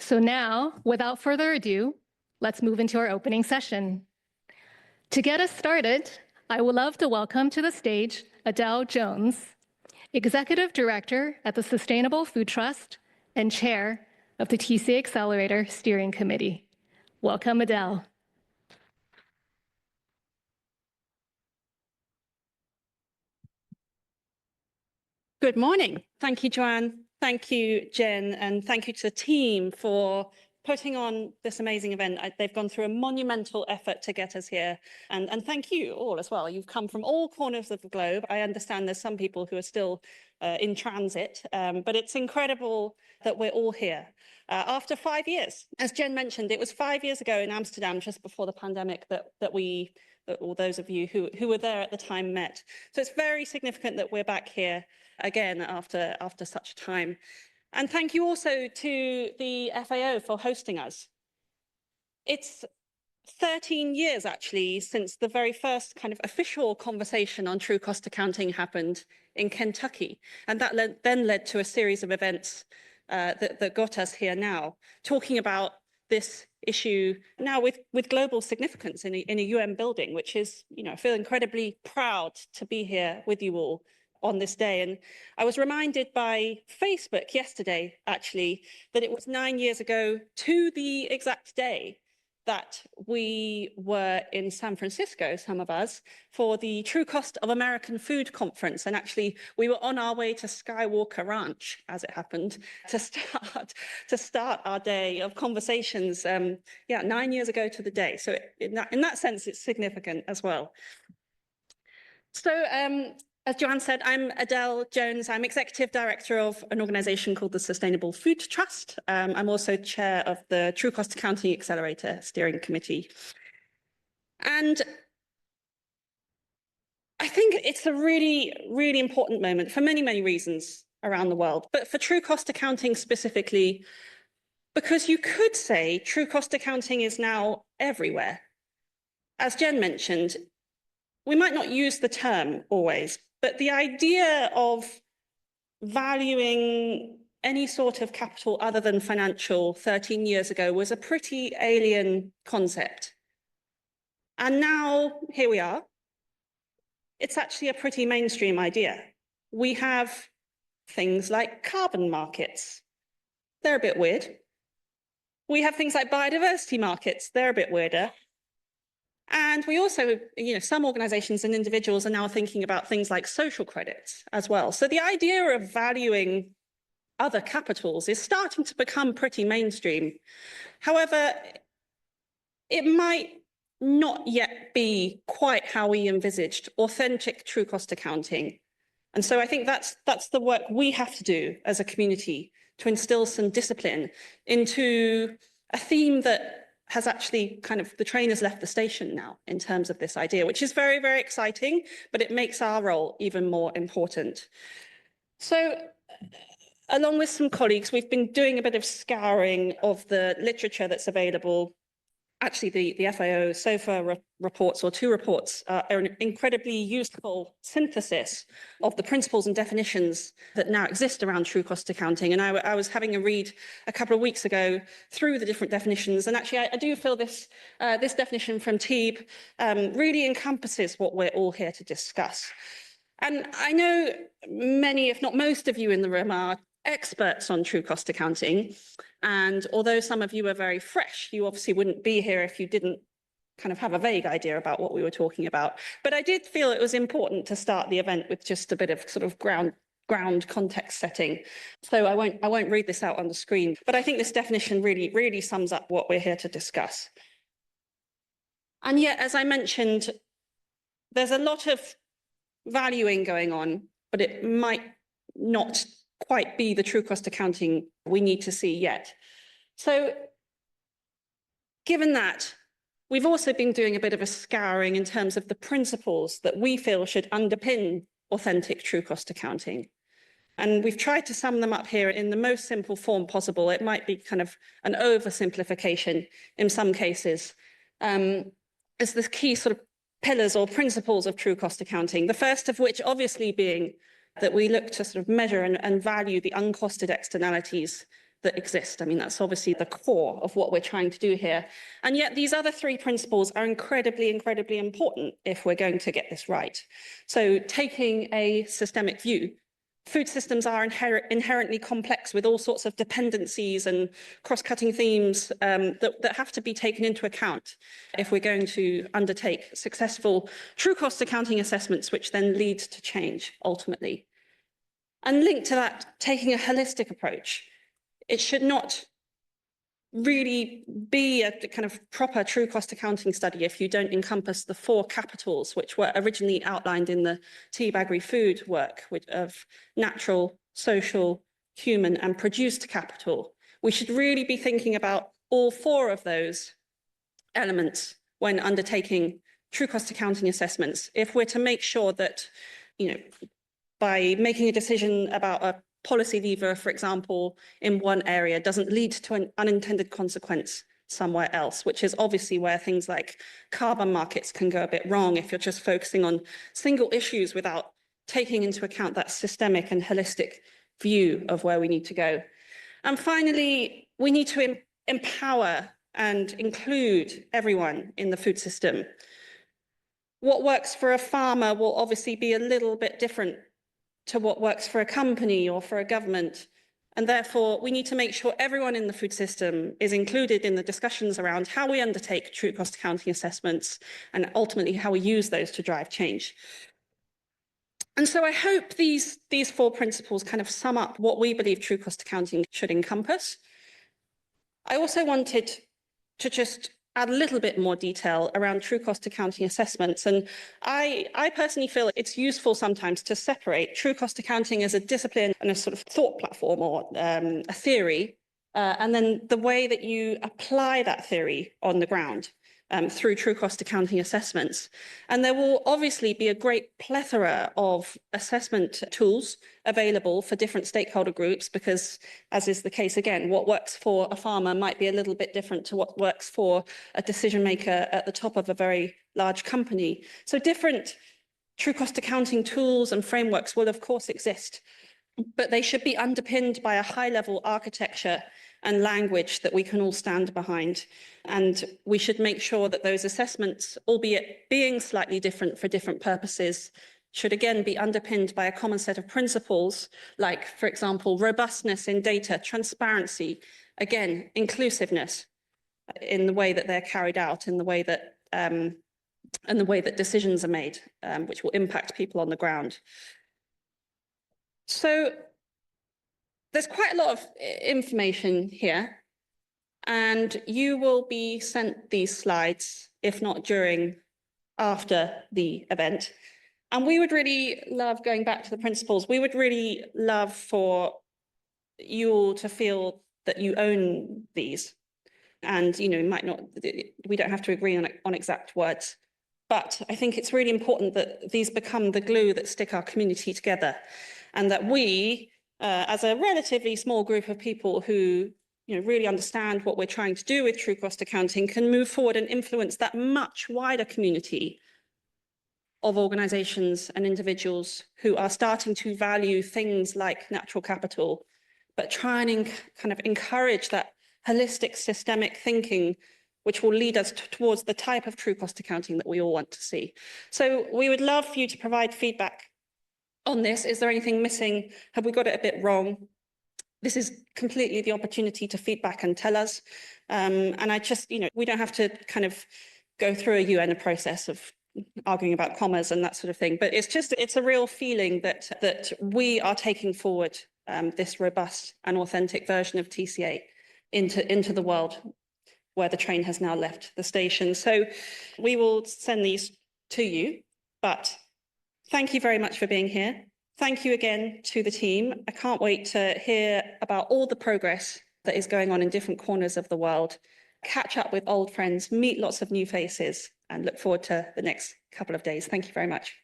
So now, without further ado, let's move into our opening session. To get us started, I would love to welcome to the stage Adele Jones, Executive Director at the Sustainable Food Trust and Chair of the TC Accelerator Steering Committee. Welcome, Adele. Good morning. Thank you, Joanne. Thank you, Jen, and thank you to the team for putting on this amazing event. They've gone through a monumental effort to get us here. And thank you all as well. You've come from all corners of the globe. I understand there's some people who are still in transit, but it's incredible that we're all here. After 5 years, as Jen mentioned, it was 5 years ago in Amsterdam, just before the pandemic, that all those of you who were there at the time met. So it's very significant that we're back here again after such time. And thank you also to the FAO for hosting us. It's 13 years actually since the very first kind of official conversation on true cost accounting happened in Kentucky. And that then led to a series of events that got us here now, talking about this issue now with global significance in a UN building, which is, I feel incredibly proud to be here with you all on this day. And I was reminded by Facebook yesterday, actually, that it was 9 years ago to the exact day that we were in San Francisco, some of us, for the True Cost of American Food conference. And actually, we were on our way to Skywalker Ranch, as it happened, to start our day of conversations, 9 years ago to the day. So in that sense, it's significant as well. So as Joanne said, I'm Adele Jones. I'm Executive Director of an organisation called the Sustainable Food Trust. I'm also Chair of the True Cost Accounting Accelerator Steering Committee. And I think it's a really, really important moment for many, many reasons around the world, but for true cost accounting specifically, because you could say true cost accounting is now everywhere. As Jen mentioned, we might not use the term always, but the idea of valuing any sort of capital other than financial 13 years ago was a pretty alien concept. And now, here we are. It's actually a pretty mainstream idea. We have things like carbon markets. They're a bit weird. We have things like biodiversity markets. They're a bit weirder. And we also, some organizations and individuals are now thinking about things like social credits as well. So the idea of valuing other capitals is starting to become pretty mainstream. However, it might not yet be quite how we envisaged authentic true cost accounting. And so I think that's the work we have to do as a community to instill some discipline into a theme that has actually the train has left the station now in terms of this idea, which is very, very exciting, but it makes our role even more important. So along with some colleagues, we've been doing a bit of scouring of the literature that's available. Actually, the FAO SOFA reports, or two reports, are an incredibly useful synthesis of the principles and definitions that now exist around true cost accounting. And I was having a read a couple of weeks ago through the different definitions. And actually, I do feel this definition from TEEB really encompasses what we're all here to discuss. And I know many, if not most of you in the room are experts on true cost accounting. And although some of you are very fresh, you obviously wouldn't be here if you didn't have a vague idea about what we were talking about. But I did feel it was important to start the event with just a bit of ground context setting. So I won't read this out on the screen, but I think this definition really, really sums up what we're here to discuss. And yet, as I mentioned, there's a lot of valuing going on, but it might not quite be the true cost accounting we need to see yet. So given that, we've also been doing a bit of a scouring in terms of the principles that we feel should underpin authentic true cost accounting. And we've tried to sum them up here in the most simple form possible. It might be an oversimplification in some cases, as the key pillars or principles of true cost accounting. The first of which obviously being that we look to measure and value the uncosted externalities that exist. I mean, that's obviously the core of what we're trying to do here. And yet these other three principles are incredibly, incredibly important if we're going to get this right. So taking a systemic view, food systems are inherently complex with all sorts of dependencies and cross-cutting themes that have to be taken into account if we're going to undertake successful true cost accounting assessments, which then lead to change ultimately. And linked to that, taking a holistic approach. It should not really be a kind of proper true cost accounting study if you don't encompass the four capitals, which were originally outlined in the Teabaggery Food work of natural, social, human, and produced capital. We should really be thinking about all four of those elements when undertaking true cost accounting assessments, if we're to make sure that, by making a decision about a policy lever, for example, in one area doesn't lead to an unintended consequence somewhere else, which is obviously where things like carbon markets can go a bit wrong if you're just focusing on single issues without taking into account that systemic and holistic view of where we need to go. And finally, we need to empower and include everyone in the food system. What works for a farmer will obviously be a little bit different to what works for a company or for a government. And therefore, we need to make sure everyone in the food system is included in the discussions around how we undertake true cost accounting assessments and ultimately how we use those to drive change. And so I hope these four principles kind of sum up what we believe true cost accounting should encompass. I also wanted to just add a little bit more detail around true cost accounting assessments. And I personally feel it's useful sometimes to separate true cost accounting as a discipline and a sort of thought platform or a theory, and then the way that you apply that theory on the ground through true cost accounting assessments. And there will obviously be a great plethora of assessment tools available for different stakeholder groups, because, as is the case again, what works for a farmer might be a little bit different to what works for a decision maker at the top of a very large company. So different true cost accounting tools and frameworks will of course exist, but they should be underpinned by a high-level architecture and language that we can all stand behind. And we should make sure that those assessments, albeit being slightly different for different purposes, should again be underpinned by a common set of principles, like, for example, robustness in data, transparency, again, inclusiveness in the way that they're carried out, in the way that and the way that decisions are made, which will impact people on the ground. So there's quite a lot of information here, and you will be sent these slides, if not during, after the event. And we would really love, going back to the principles, we would really love for you all to feel that you own these. And, might not, we don't have to agree on exact words, but I think it's really important that these become the glue that stick our community together, and that we, as a relatively small group of people who really understand what we're trying to do with true cost accounting, can move forward and influence that much wider community of organisations and individuals who are starting to value things like natural capital, but try and kind of encourage that holistic systemic thinking, which will lead us towards the type of true cost accounting that we all want to see. So we would love for you to provide feedback on this. Is there anything missing? Have we got it a bit wrong? This is completely the opportunity to feedback and tell us. And I just, we don't have to kind of go through a UN process of arguing about commas and that sort of thing, but it's a real feeling that we are taking forward this robust and authentic version of TCA into the world where the train has now left the station. So we will send these to you, but thank you very much for being here. Thank you again to the team. I can't wait to hear about all the progress that is going on in different corners of the world, catch up with old friends, meet lots of new faces, and look forward to the next couple of days. Thank you very much.